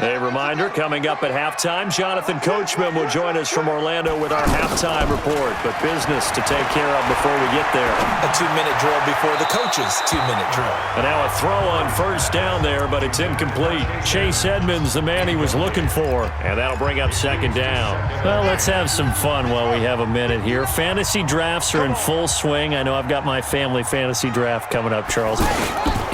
A reminder, coming up at halftime, Jonathan Coachman will join us from Orlando with our halftime report. But business to take care of before we get there. A 2-minute drill before the coach's 2-minute drill. And now a throw on first down there, but it's incomplete. Chase Edmonds, the man he was looking for. And that'll bring up second down. Well, let's have some fun while we have a minute here. Fantasy drafts are in full swing. I know I've got my family fantasy draft coming up, Charles.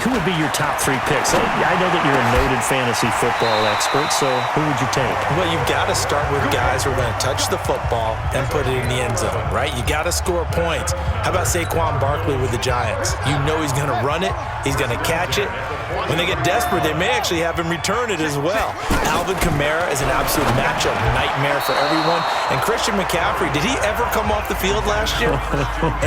Who would be your top 3 picks? I know that you're a noted fantasy football expert, so who would you take? Well, you've got to start with guys who are going to touch the football and put it in the end zone, right? You got to score points. How about Saquon Barkley with the Giants? You know he's going to run it. He's going to catch it. When they get desperate, they may actually have him return it as well. Alvin Kamara is an absolute matchup nightmare for everyone. And Christian McCaffrey, did he ever come off the field last year?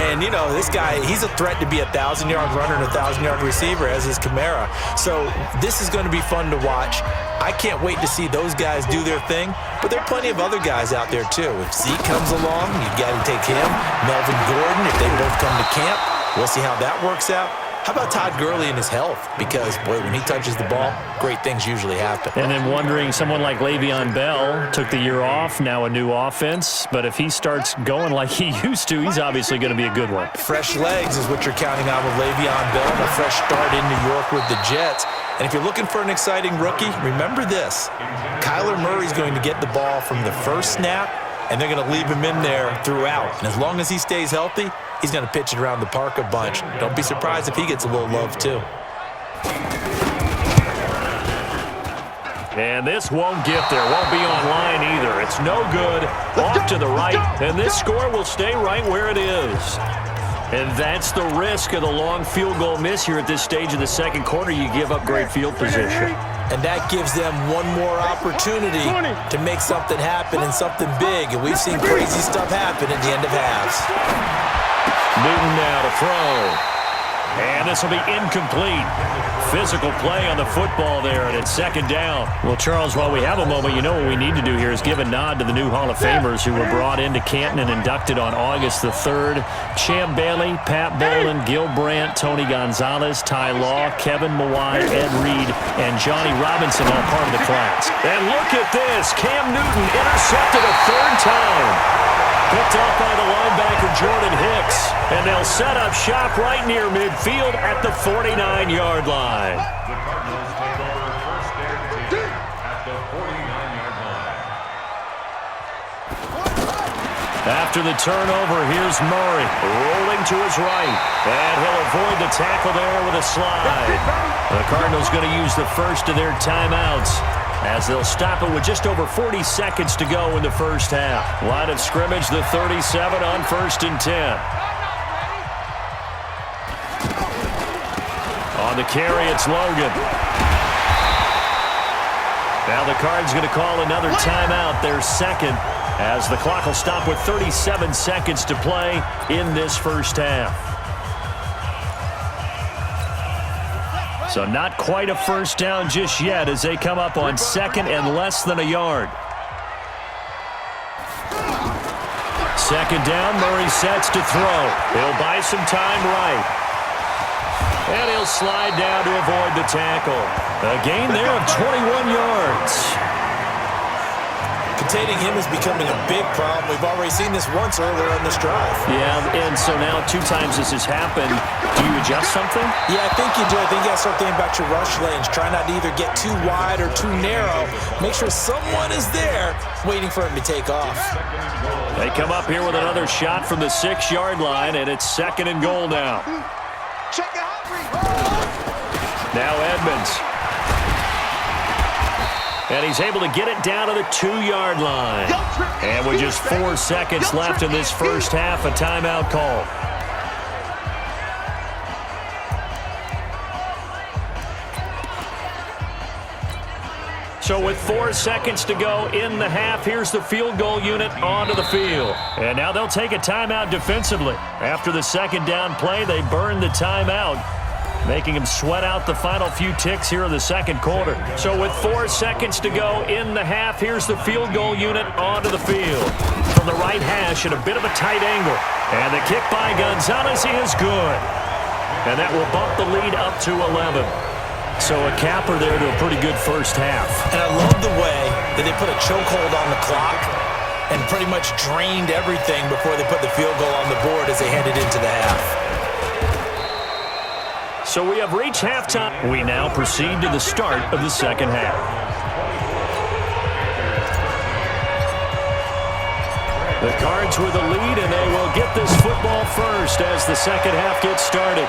And, you know, this guy, he's a threat to be a 1,000-yard runner and a 1,000-yard receiver, as is Kamara. So this is going to be fun to watch. I can't wait to see those guys do their thing, but there are plenty of other guys out there too. If Zeke comes along, you've got to take him. Melvin Gordon, if they both come to camp, we'll see how that works out. How about Todd Gurley and his health? Because, boy, when he touches the ball, great things usually happen. And then wondering, someone like Le'Veon Bell took the year off, now a new offense. But if he starts going like he used to, he's obviously going to be a good one. Fresh legs is what you're counting on with Le'Veon Bell, and a fresh start in New York with the Jets. And if you're looking for an exciting rookie, remember this. Kyler Murray's going to get the ball from the first snap, and they're going to leave him in there throughout. And as long as he stays healthy, he's going to pitch it around the park a bunch. Don't be surprised if he gets a little love, too. And this won't get there. Won't be online either. It's no good. Off to the right. And this score will stay right where it is. And that's the risk of the long field goal miss here at this stage of the second quarter. You give up great field position. And that gives them one more opportunity to make something happen and something big. And we've seen crazy stuff happen at the end of halves. Newton now to throw. And this will be incomplete. Physical play on the football there, and it's second down. Well, Charles, while we have a moment, you know what we need to do here is give a nod to the new Hall of Famers who were brought into Canton and inducted on August the 3rd. Champ Bailey, Pat Bowlen, Gil Brandt, Tony Gonzalez, Ty Law, Kevin Mawai, Ed Reed, and Johnny Robinson all part of the class. And look at this. Cam Newton intercepted a third time. Picked off by the linebacker Jordan Hicks. And they'll set up shop right near midfield at the 49-yard line. The Cardinals take over first and 10 at the 49-yard line. After the turnover, here's Murray rolling to his right. And he'll avoid the tackle there with a slide. The Cardinals going to use the first of their timeouts, as they'll stop it with just over 40 seconds to go in the first half. Line of scrimmage, the 37 on 1st and 10. On the carry, it's Logan. Now the Cards going to call another timeout, their second, as the clock will stop with 37 seconds to play in this first half. So not quite a first down just yet as they come up on second and less than a yard. Second down, Murray sets to throw. He'll buy some time right. And he'll slide down to avoid the tackle. A gain there of 21 yards. Containing him is becoming a big problem. We've already seen this once earlier on this drive. Yeah, and so now 2 times this has happened. Do you adjust something? Yeah, I think you do. I think you got to start thinking about your rush lanes. Try not to either get too wide or too narrow. Make sure someone is there waiting for him to take off. They come up here with another shot from the 6-yard line, and it's second and goal now. Now Edmonds. And he's able to get it down to the 2-yard line. And with just 4 seconds left in this first half, a timeout call. So with 4 seconds to go in the half, here's the field goal unit onto the field. And now they'll take a timeout defensively. After the second down play, they burn the timeout, making him sweat out the final few ticks here in the second quarter. So with 4 seconds to go in the half, here's the field goal unit onto the field. From the right hash at a bit of a tight angle. And the kick by Gonzalez is good. And that will bump the lead up to 11. So a capper there to a pretty good first half. And I love the way that they put a chokehold on the clock and pretty much drained everything before they put the field goal on the board as they headed into the half. So we have reached halftime. We now proceed to the start of the second half. The Cards with the lead, and they will get this football first as the second half gets started.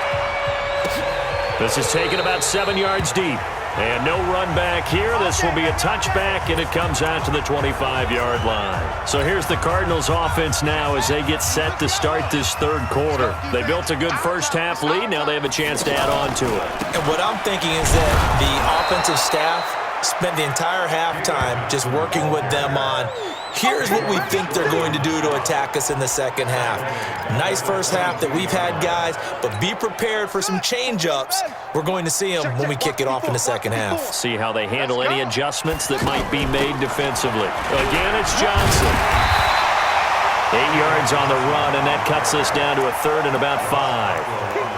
This is taken about 7 yards deep. And no run back here. This will be a touchback, and it comes out to the 25-yard line. So here's the Cardinals offense now as they get set to start this third quarter. They built a good first half lead. Now they have a chance to add on to it. And what I'm thinking is that the offensive staff spent the entire halftime just working with them on, here's what we think they're going to do to attack us in the second half. Nice first half that we've had, guys, but be prepared for some change-ups. We're going to see them when we kick it off in the second half. See how they handle any adjustments that might be made defensively. Again, it's Johnson. 8 yards on the run, and that cuts us down to a third and about 5.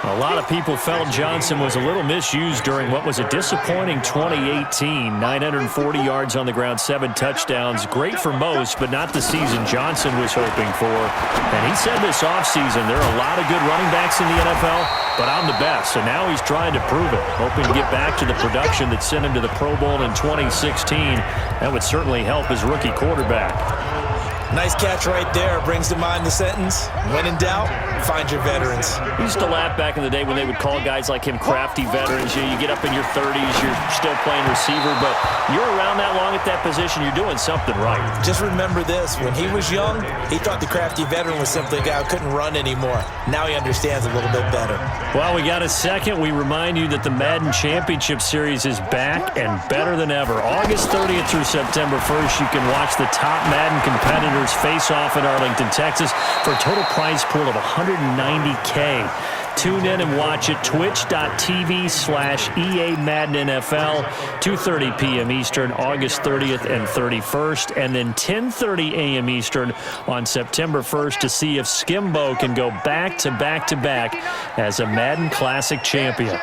A lot of people felt Johnson was a little misused during what was a disappointing 2018. 940 yards on the ground, 7 touchdowns. Great for most, but not the season Johnson was hoping for. And he said this offseason, there are a lot of good running backs in the NFL, but I'm the best. So now he's trying to prove it, hoping to get back to the production that sent him to the Pro Bowl in 2016. That would certainly help his rookie quarterback. Nice catch right there. Brings to mind the sentence, when in doubt, find your veterans. We used to laugh back in the day when they would call guys like him crafty veterans. You get up in your 30s, you're still playing receiver, but you're around that long at that position, you're doing something right. Just remember this. When he was young, he thought the crafty veteran was simply a guy who couldn't run anymore. Now he understands a little bit better. Well, we got a second. We remind you that the Madden Championship Series is back and better than ever. August 30th through September 1st, you can watch the top Madden competitors face off in Arlington, Texas for a total prize pool of $190K. Tune in and watch it. Twitch.tv/EA Madden NFL, 2:30 p.m. Eastern, August 30th and 31st, and then 10:30 a.m. Eastern on September 1st to see if Skimbo can go back to back to back as a Madden Classic champion.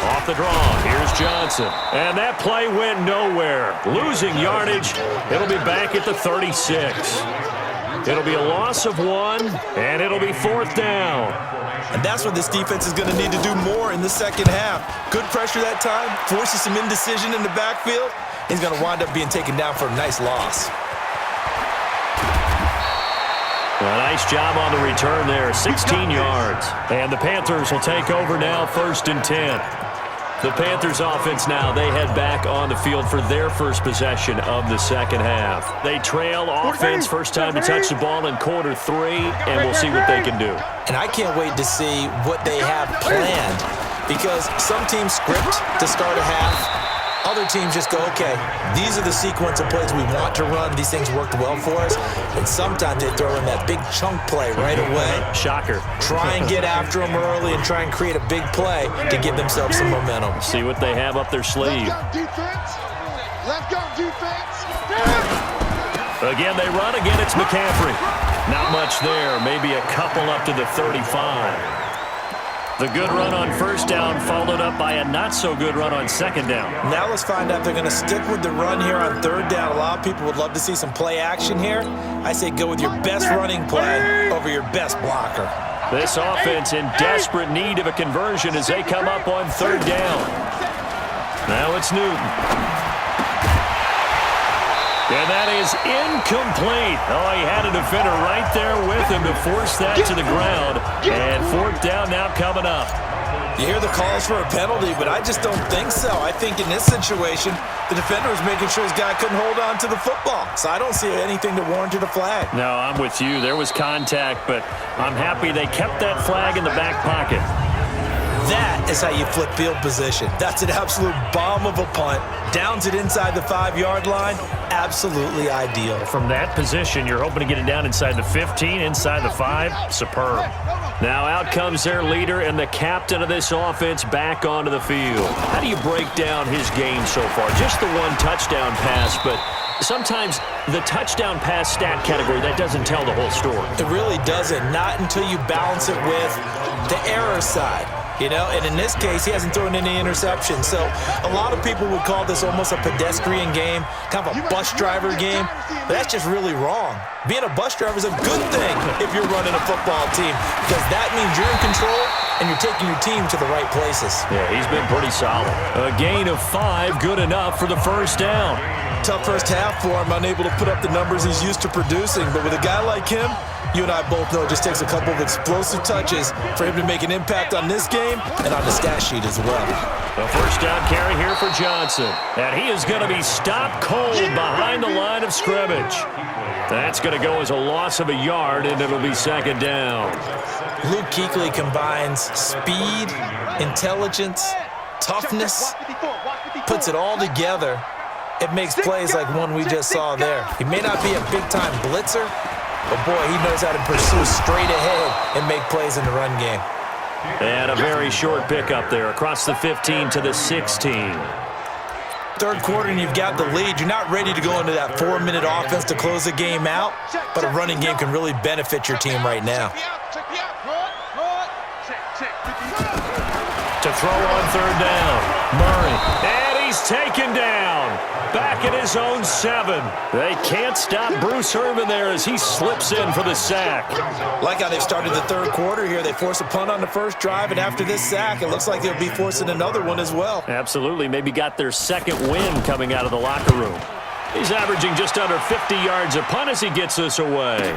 Off the draw, here's Johnson. And that play went nowhere. Losing yardage. It'll be back at the 36. It'll be a loss of 1, and it'll be 4th down. And that's what this defense is going to need to do more in the second half. Good pressure that time, forces some indecision in the backfield. He's going to wind up being taken down for a nice loss. A nice job on the return there, 16 yards. And the Panthers will take over now, 1st and 10. The Panthers offense now, they head back on the field for their first possession of the second half. They trail offense, first time to touch the ball in quarter 3, and we'll see what they can do. And I can't wait to see what they have planned, because some teams script to start a half. Other teams just go, okay, these are the sequence of plays we want to run. These things worked well for us. And sometimes they throw in that big chunk play right away. Shocker. Try and get after them early and try and create a big play to give themselves some momentum. See what they have up their sleeve. Let's go, defense. Let's go, defense. Again, they run. Again, it's McCaffrey. Not much there. Maybe a couple up to the 35. The good run on first down followed up by a not-so-good run on second down. Now let's find out if they're going to stick with the run here on third down. A lot of people would love to see some play action here. I say go with your best running play over your best blocker. This offense in desperate need of a conversion as they come up on third down. Now it's Newton. And that is incomplete. Oh, he had a defender right there with him to force that to the ground. And 4th down now coming up. You hear the calls for a penalty, but I just don't think so. I think in this situation, the defender was making sure his guy couldn't hold on to the football. So I don't see anything that warranted a flag. No, I'm with you. There was contact, but I'm happy they kept that flag in the back pocket. That is how you flip field position. That's an absolute bomb of a punt. Downs it inside the 5-yard line. Absolutely ideal. From that position, you're hoping to get it down inside the 15, inside the 5. Superb. Now out comes their leader and the captain of this offense back onto the field. How do you break down his game so far? Just the 1 touchdown pass, but sometimes the touchdown pass stat category, that doesn't tell the whole story. It really doesn't. Not until you balance it with the error side. you know, and in this case, he hasn't thrown any interceptions. So a lot of people would call this almost a pedestrian game, kind of a bus driver game. But that's just really wrong. Being a bus driver is a good thing if you're running a football team, because that means you're in control and you're taking your team to the right places. Yeah, he's been pretty solid. A gain of 5, good enough for the first down. Tough first half for him, unable to put up the numbers he's used to producing. But with a guy like him, you and I both know it just takes a couple of explosive touches for him to make an impact on this game and on the stat sheet as well. A first down carry here for Johnson. And he is going to be stopped cold behind the line of scrimmage. That's going to go as a loss of a yard, and it'll be second down. Luke Kuechly combines speed, intelligence, toughness, puts it all together. It makes plays like one we just saw there. He may not be a big-time blitzer, but boy, he knows how to pursue straight ahead and make plays in the run game. And a very short pickup there across the 15 to the 16. Third quarter and you've got the lead. You're not ready to go into that 4-minute offense to close the game out, but a running game can really benefit your team right now. To throw on third down, Murray. And he's taken down. Back at his own 7. They can't stop Bruce Irvin there as he slips in for the sack. Like how they've started the third quarter here. They force a punt on the first drive, and after this sack, it looks like they'll be forcing another one as well. Absolutely. Maybe got their second win coming out of the locker room. He's averaging just under 50 yards a punt as he gets this away.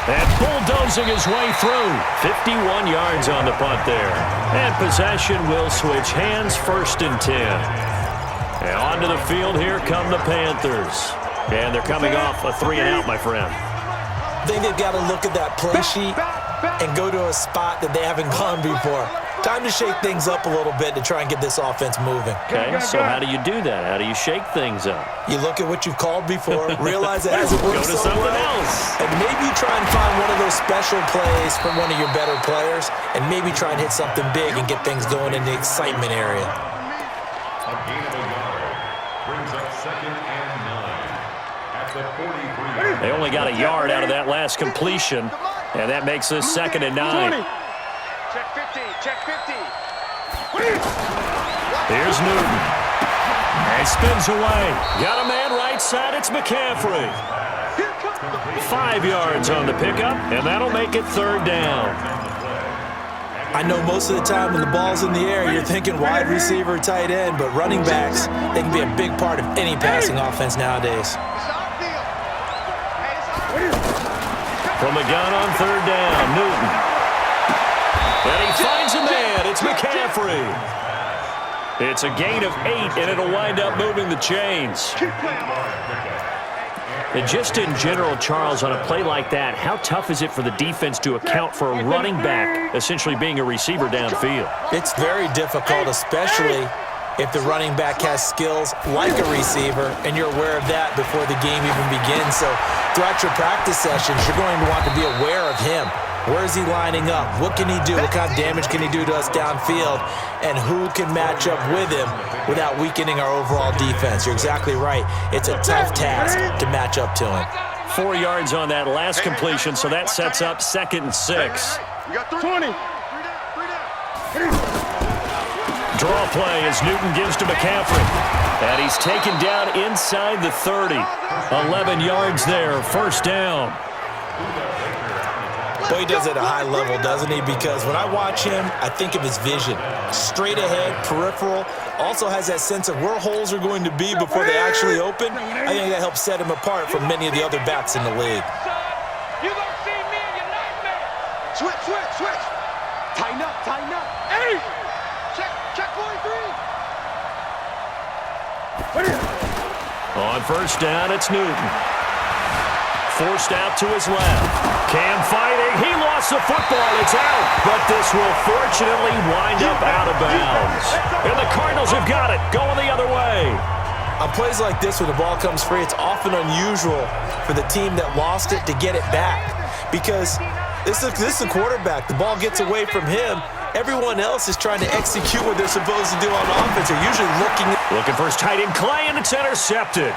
And bulldozing his way through. 51 yards on the punt there. And possession will switch hands, 1st and 10. And onto the field, here come the Panthers. And they're coming off a 3-and-out, my friend. I think they've got to look at that play sheet and go to a spot that they haven't gone before. Time to shake things up a little bit to try and get this offense moving. Okay, so how do you do that? How do you shake things up? You look at what you've called before, realize it hasn't worked Go to so something well, else. and maybe try and find one of those special plays from one of your better players, and maybe try and hit something big and get things going in the excitement area. A gain of a yard brings up 2nd and 9 at the 43. They only got a yard out of that last completion, and that makes this 2nd and 9. Check 50, check 50. Here's Newton. And spins away. Got a man right side. It's McCaffrey. 5 yards on the pickup, and that'll make it 3rd down. I know most of the time when the ball's in the air, you're thinking wide receiver, tight end, but running backs, they can be a big part of any passing offense nowadays. From the gun on 3rd down, Newton. And he finds a man. It's McCaffrey. It's a gain of 8, and it'll wind up moving the chains. And just in general, Charles, on a play like that, how tough is it for the defense to account for a running back essentially being a receiver downfield? It's very difficult, especially if the running back has skills like a receiver, and you're aware of that before the game even begins. So throughout your practice sessions, you're going to want to be aware of him. Where is he lining up? What can he do? What kind of damage can he do to us downfield? And who can match up with him without weakening our overall defense? You're exactly right. It's a tough task to match up to him. 4 yards on that last completion, so that sets up 2nd and 6. You got 20. Draw play as Newton gives to McCaffrey. And he's taken down inside the 30. 11 yards there, 1st down. Boy, he does it at a high level, doesn't he? Because when I watch him, I think of his vision. Straight ahead, peripheral. Also has that sense of where holes are going to be before they actually open. I think that helps set him apart from many of the other backs in the league. You gonna see me in your nightmare. Switch, switch, switch. Tighten up, tighten up. Hey! Check 43. On 1st down, it's Newton. Forced out to his left. Cam fighting. He lost the football. It's out. But this will fortunately wind up out of bounds. And the Cardinals have got it. Going the other way. On plays like this, when the ball comes free, it's often unusual for the team that lost it to get it back. Because this is a quarterback. The ball gets away from him. Everyone else is trying to execute what they're supposed to do on offense. They're usually looking for his tight end, Clay, and it's intercepted.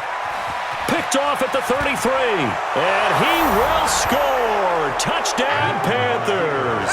Picked off at the 33. And he will score. Touchdown, Panthers.